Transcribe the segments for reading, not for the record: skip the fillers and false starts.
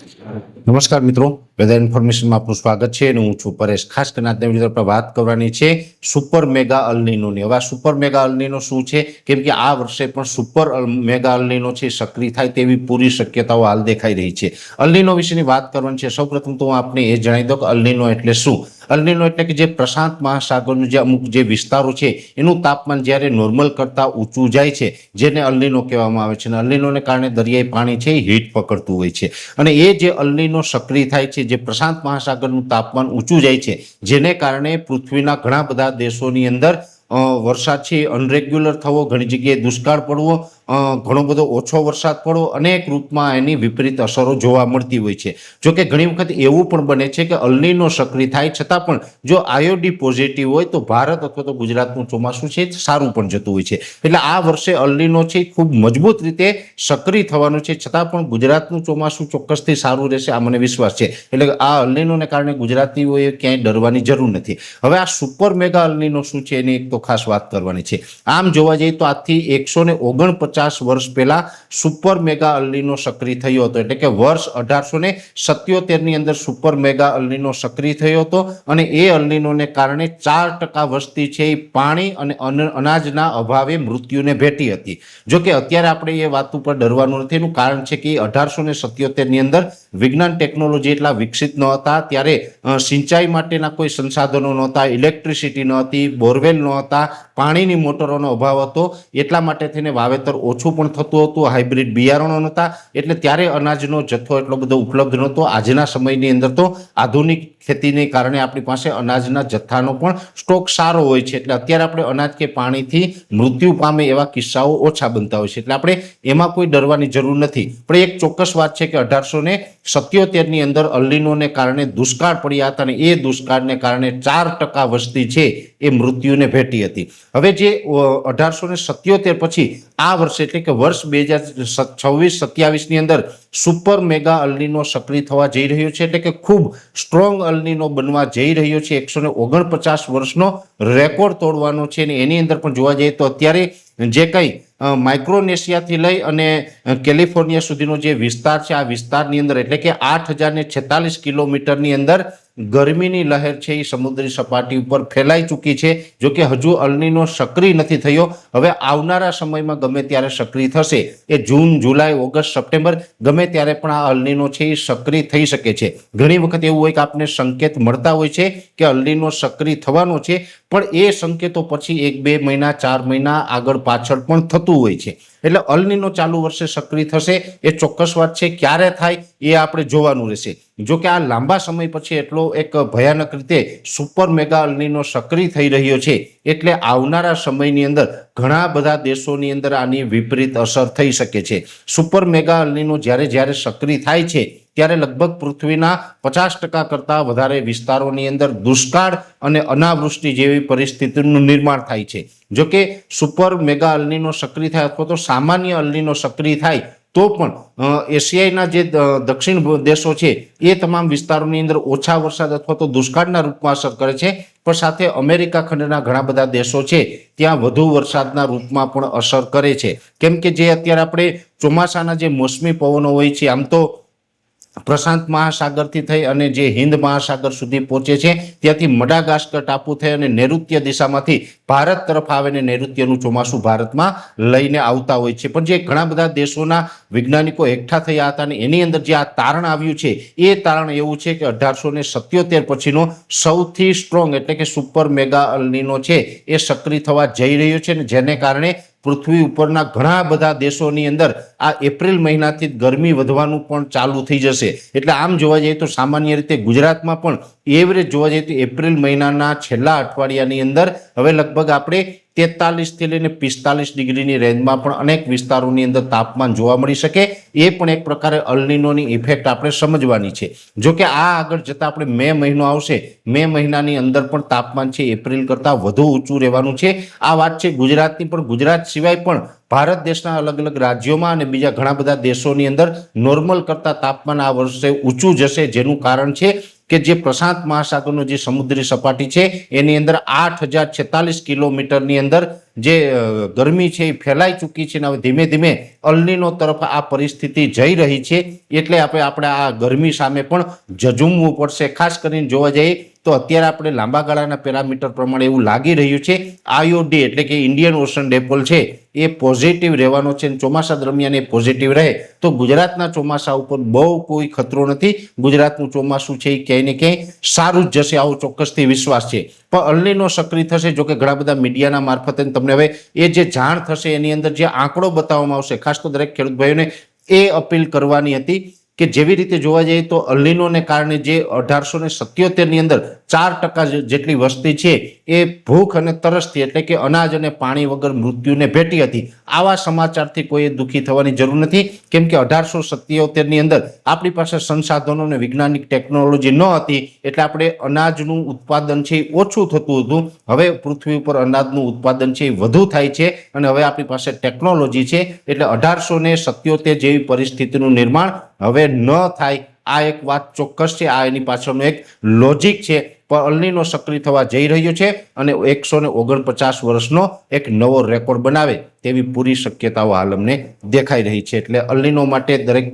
નમસ્કાર મિત્રો, વેધર ઇન્ફોર્મેશનમાં આપનું સ્વાગત છે અને હું છું પરેશ। ખાસ કરીને આજના વિડીયો પર વાત કરવાની છે સુપર મેગા અલ્નીનોની। હવે આ સુપર મેગા અલ્નીનો શું છે, કેમ કે આ વર્ષે પણ સુપર મેગા અલ્નીનો છે સક્રિય થાય તેવી પૂરી શક્યતાઓ હાલ દેખાઈ રહી છે। અલ્નીનો વિશેની વાત કરવાની છે। સૌપ્રથમ તો હું આપને એ જણાવી દઉં કે અલ્નીનો એટલે શું। અલ્નીનો એટલે કે જે પ્રશાંત મહાસાગરનું જે અમુક જે વિસ્તારો છે એનું તાપમાન જ્યારે નોર્મલ કરતાં ઊંચું જાય છે, જેને અલ્નીનો કહેવામાં આવે છે। અને અલ્નીનોને કારણે દરિયાઈ પાણી છે એ હીટ પકડતું હોય છે અને એ જે અલ્નીનો સક્રિય થાય છે, જે પ્રશાંત મહાસાગરનું તાપમાન ઊંચું જાય છે, જેને કારણે પૃથ્વીના ઘણા બધા દેશોની અંદર વરસાદ છે અનરેગ્યુલર થવો, ઘણી જગ્યાએ દુષ્કાળ પડવો, ઘણો બધો ઓછો વરસાદ પડવો, અનેક રૂપમાં એની વિપરીત અસરો જોવા મળતી હોય છે। જોકે ઘણી વખત એવું પણ બને છે કે અલ્નીનો સક્રિય થાય છતાં પણ જો આયોડી પોઝિટિવ હોય તો ભારત અથવા તો ગુજરાતનું ચોમાસું છે સારું પણ જતું હોય છે। એટલે આ વર્ષે અલ્નીનો છે ખૂબ મજબૂત રીતે સક્રિય થવાનું છે, છતાં પણ ગુજરાતનું ચોમાસું ચોક્કસથી સારું રહેશે, આ મને વિશ્વાસ છે। એટલે આ અલ્નીનોને કારણે ગુજરાતીઓએ ક્યાંય ડરવાની જરૂર નથી। હવે આ સુપર મેગા અલ્નીનો શું છે એની એક તો ખાસ વાત કરવાની છે। આમ જોવા જઈએ તો આજથી 149 વર્ષ પહેલા સુપર મેગા અલ્નીનો સક્રિય થયો હતો, એટલે કે વર્ષ 1877 ની અંદર સુપર મેગા અલ્નીનો સક્રિય થયો હતો અને એ અલ્નીનોને કારણે 4% વસ્તી છે એ પાણી અને અનાજના અભાવે મૃત્યુને ભેટી હતી। જો કે અત્યારે આપણે એ વાત ઉપર ડરવાનું નથી, એનું કારણ છે કે 1877 ની અંદર વિજ્ઞાન ટેકનોલોજી એટલા વિકસિત ન હતા, ત્યારે સિંચાઈ માટેના કોઈ સંસાધનો નહોતા, ઇલેક્ટ્રિસિટી ન હતી, બોરવેલ ન હતા, પાણીની મોટરોનો અભાવ હતો, એટલા માટે થઈને વાવેતર ઓછું પણ થતું હતું, હાઇબ્રિડ બિયારણો નહોતા, એટલે ત્યારે અનાજનો જથ્થો એટલો બધો ઉપલબ્ધ નહોતો। આજના સમયની અંદર તો આધુનિક ખેતીને કારણે આપણી પાસે અનાજના જથ્થાનો પણ સ્ટોક સારો હોય છે, એટલે અત્યારે આપણે અનાજ કે પાણીથી મૃત્યુ પામે એવા કિસ્સાઓ ઓછા બનતા હોય છે, એટલે આપણે એમાં કોઈ ડરવાની જરૂર નથી। પણ એક ચોક્કસ વાત છે કે 1877 ની અંદર અલ્નીનોને કારણે દુષ્કાળ પડ્યા હતા અને એ દુષ્કાળને કારણે 4% વસ્તી છે એ મૃત્યુને ભેટી હતી। હવે જે 1877 પછી આ વર્ષે એટલે કે વર્ષ 2026-27 ની અંદર સુપર મેગા અલ્નીનો સક્રિય થવા જઈ રહ્યો છે, એટલે કે ખૂબ સ્ટ્રોંગ અલ્નીનો બનવા જઈ રહ્યો છે। 149 વર્ષનો રેકોર્ડ તોડવાનો છે અને એની અંદર પણ જોવા જઈએ તો અત્યારે જે કંઈ માઇક્રોનેશિયાથી લઈ અને કેલિફોર્નિયા સુધીનો જે વિસ્તાર છે, આ વિસ્તારની અંદર એટલે કે 8046 કિલોમીટરની અંદર ગરમીની લહેર છે એ સમુદ્રી સપાટી ઉપર ફેલાઈ ચૂકી છે। જો કે હજુ અલ્નીનો સક્રિય નથી થયો, હવે આવનારા સમયમાં ગમે ત્યારે સક્રિય થશે, એ જૂન, જુલાઈ, ઓગસ્ટ, સપ્ટેમ્બર ગમે ત્યારે પણ આ અલ્નીનો છે એ સક્રિય થઈ શકે છે। ઘણી વખત એવું હોય કે આપને સંકેત મળતા હોય છે કે અલ્નીનો સક્રિય થવાનો છે, પણ એ સંકેતો પછી 1-2 મહિના, 4 મહિના આગળ પાછળ પણ થતું હોય છે। એટલે અલ્નીનો ચાલુ વર્ષે સક્રિય થશે એ ચોક્કસ વાત છે, ક્યારે થાય એ આપણે જોવાનું રહેશે। જો કે આ લાંબા સમય પછી એટલો એક ભયાનક રીતે સુપર મેગા અલ્નીનો સક્રિય થઈ રહ્યો છે, એટલે આવનારા સમયની અંદર ઘણા બધા દેશોની અંદર આની વિપરીત અસર થઈ શકે છે। સુપર મેગા અલ્નીનો જ્યારે સક્રિય થાય છે ત્યારે લગભગ પૃથ્વીના 50% કરતાં વધારે વિસ્તારોની અંદર દુષ્કાળ અને અનાવૃષ્ટિ જેવી પરિસ્થિતિનું નિર્માણ થાય છે। જો કે સુપર મેગા અલ્નીનો સક્રિય થાય અથવા તો સામાન્ય અલ્નીનો સક્રિય થાય તો પણ એશિયાના જે દક્ષિણ દેશો છે એ તમામ વિસ્તારોની અંદર ઓછા વરસાદ અથવા તો દુષ્કાળના રૂપમાં અસર કરે છે, પણ સાથે અમેરિકા ખંડના ઘણા બધા દેશો છે ત્યાં વધુ વરસાદના રૂપમાં પણ અસર કરે છે। કેમ કે જે અત્યારે આપણે ચોમાસાના જે મોસમી પવનો હોય છે, આમ તો પ્રશાંત મહાસાગરથી થઈ અને જે હિન્દ મહાસાગર સુધી પહોંચે છે, ત્યાંથી મડાગાસ્કર ટાપુ થઈ અને નૈઋત્ય દિશામાંથી ભારત તરફ આવે ને નૈઋત્યનું ચોમાસું ભારતમાં લઈને આવતા હોય છે। પણ જે ઘણા બધા દેશોના વૈજ્ઞાનિકો એકઠા થયા હતા અને એની અંદર જે આ તારણ આવ્યું છે એ તારણ એવું છે કે 1877 પછીનો સૌથી સ્ટ્રોંગ એટલે કે સુપર મેગા અલ્નીનો છે એ સક્રિય થવા જઈ રહ્યો છે, અને જેને કારણે પૃથ્વી ઉપરના ઘણા બધા દેશોની અંદર આ એપ્રિલ મહિનાથી ગરમી વધવાનું પણ ચાલુ થઈ જશે। એટલે આમ જોવા જઈએ તો સામાન્ય રીતે ગુજરાતમાં પણ એવરેજ જોવા જઈએ તો એપ્રિલ મહિનાના છેલ્લા અઠવાડિયાની અંદર હવે લગભગ આપણે 43 થી લઈને 45 ડિગ્રીની રેન્જમાં પણ અનેક વિસ્તારોની અંદર તાપમાન જોવા મળી શકે, એ પણ એક પ્રકારે અલ્નીનોની ઇફેક્ટ આપણે સમજવાની છે। જો કે આ આગળ જતાં આપણે મે મહિનો આવશે, મે મહિનાની અંદર પણ તાપમાન છે એપ્રિલ કરતાં વધુ ઊંચું રહેવાનું છે। આ વાત છે ગુજરાતની, પણ ગુજરાત સિવાય પણ ભારત દેશના અલગ અલગ રાજ્યોમાં અને બીજા ઘણા બધા દેશોની અંદર નોર્મલ કરતાં તાપમાન આ વર્ષે ઊંચું જશે, જેનું કારણ છે કે જે પ્રશાંત મહાસાગરનો જે સમુદ્રી સપાટી છે એની અંદર 8,046 કિલોમીટરની અંદર જે ગરમી છે એ ફેલાઈ ચૂકી છે અને હવે ધીમે ધીમે અલ્નીનો તરફ આ પરિસ્થિતિ જઈ રહી છે એટલે આપણે આ ગરમી સામે પણ ઝઝૂમવું પડશે. ખાસ કરીને જોવા જઈએ તો અત્યારે આપણે લાંબા ગાળાના પેરામીટર પ્રમાણે એવું લાગી રહ્યું છે આઈઓડી એટલે કે ઇન્ડિયન ઓશન ડિપોલ છે એ પોઝિટિવ રહેવાનો છે. ચોમાસા દરમિયાન એ પોઝિટિવ રહે તો ગુજરાતના ચોમાસા ઉપર બહુ કોઈ ખતરો નથી. ગુજરાતનું ચોમાસું છે એ ક્યાંય ને ક્યાંય સારું જ જશે આવો ચોક્કસથી વિશ્વાસ છે. પણ અલ્નીનો સક્રિય થશે. જોકે ઘણા બધા મીડિયાના મારફતે તમને હવે એ જે જાણ થશે એની અંદર જે આંકડો બતાવવામાં આવશે, ખાસ તો દરેક ખેડૂત ભાઈઓને એ અપીલ કરવાની હતી કે જેવી રીતે જોવા જઈએ તો અલ્નીનોને કારણે જે 1877ની અંદર 4% જેટલી વસ્તી છે એ ભૂખ અને તરસથી એટલે કે અનાજ અને પાણી વગર મૃત્યુને ભેટી હતી. આવા સમાચારથી કોઈ દુઃખી થવાની જરૂર નથી, કેમ કે 1877ની અંદર આપણી પાસે સંસાધનો અને વૈજ્ઞાનિક ટેકનોલોજી ન હતી એટલે આપણે અનાજનું ઉત્પાદન છે એ ઓછું થતું હતું. હવે પૃથ્વી ઉપર અનાજનું ઉત્પાદન છે એ વધુ થાય છે અને હવે આપણી પાસે ટેકનોલોજી છે એટલે 1877 જેવી પરિસ્થિતિનું નિર્માણ હવે ન થાય. આ એક વાત ચોક્કસ છે. આ એની પાછળનું એક લોજિક છે. પણ અલ્નીનો સક્રિય થવા જઈ રહ્યો છે અને 149 વર્ષનો એક નવો રેકોર્ડ બનાવે તેવી પૂરી શક્યતાઓ હાલ અમને દેખાઈ રહી છે. એટલે અલ્નીનો માટે દરેક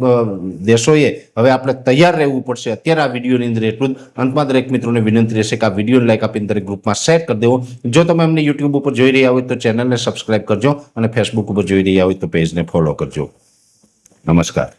દેશોએ હવે આપણે તૈયાર રહેવું પડશે. અત્યારે આ વિડીયોની અંદર એટલું જ. અંતમાં દરેક મિત્રોને વિનંતી રહેશે કે આ વિડીયોને લાઈક આપીને દરેક ગ્રુપમાં શેર કરી દેવો. જો તમે અમને યુટ્યુબ ઉપર જોઈ રહ્યા હોય તો ચેનલને સબસ્ક્રાઇબ કરજો અને ફેસબુક ઉપર જોઈ રહ્યા હોય તો પેજને ફોલો કરજો. નમસ્કાર.